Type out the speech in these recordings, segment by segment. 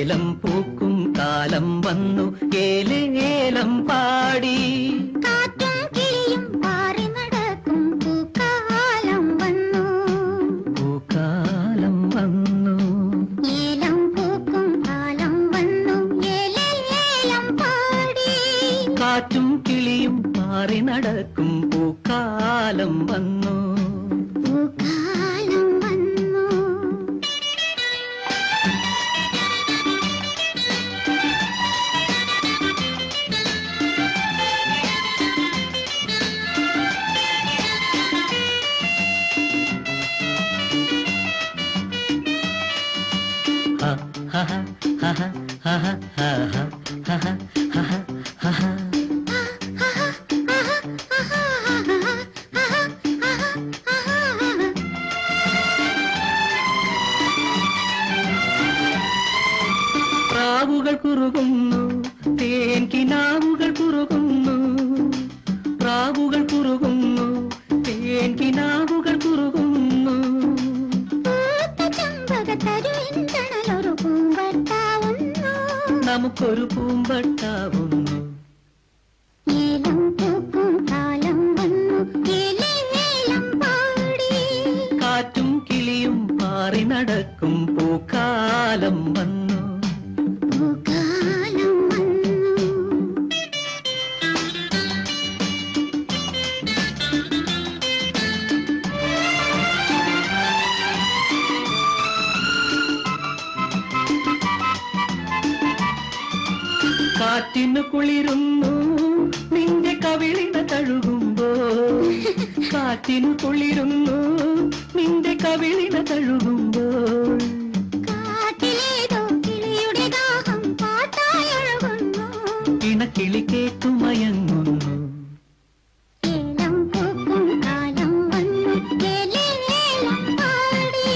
ഏലം പൂക്കും കാലം വന്നു ഏലേലം പാടി കാറ്റും കിളിയും പാറി നടക്കും പൂക്കാലം വന്നു പൂക്കാലം വന്നു ഏലം പൂക്കും കാലം വന്നു ഏലേലം പാടി കാറ്റും കിളിയും പാറി നടക്കും പൂക്കാലം വന്നു പൂക്കാലം വന്നു ha ha ha ha ha ha ha ha ha ha ha ha പ്രാവുകൾ കുറുകുന്നു തേൻ കിനാവുകൾ കുറുകുന്നു പ്രാവുകൾ കുറുകുന്നു തേൻ കിനാവുകൾ കുറുകുന്നു നമുക്കൊരു പൂമ്പട്ടാവുന്നു ഏലം പൂക്കും കാലം വന്നു ഏലേലം പാടി കാറ്റും കിളിയും പാറി നടക്കും പൂക്കാലം വന്നു പൂക്കാലം വന്നു കാറ്റിനു കുളിരുന്നു നിന്റെ കവിളിന തഴുകുമ്പോ കാറ്റിനു കുളിരുന്നു നിന്റെ കവിളിന തഴുകുമ്പോൾ കാറ്റിലേതോ കിളിയുടെ ദാഹം പാട്ടായി ഒഴുകുന്നു ഇണക്കിളി കേട്ടുമയങ്ങുന്നു ഏലം പൂക്കും കാലം വന്നു ഏലേലം പാടി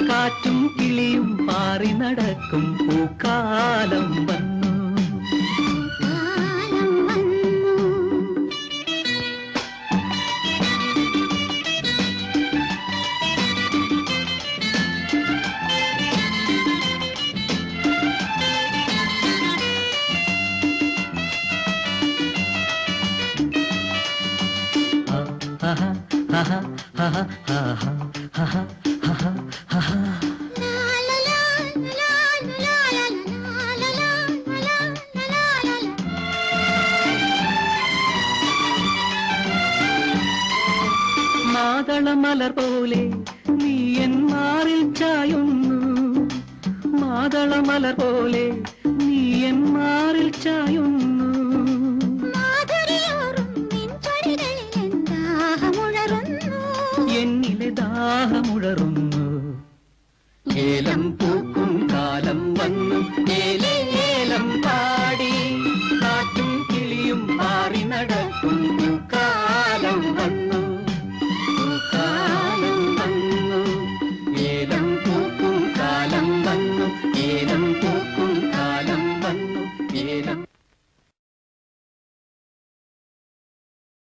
കാറ്റും കിളിയും പാറി നടക്കും പൂക്കാലം വന്നു കാലം വന്നു ha ha ha ha ha ha ha ha ha ha ha മാതളമലർ പോലെ നീ എൻ മാറിൽ ചായുന്നു മാതളമലർ പോലെ നീ എൻ മാറിൽ ചായുന്നു എന്നിലെ ദാഹമുഴറുന്നു ഏലം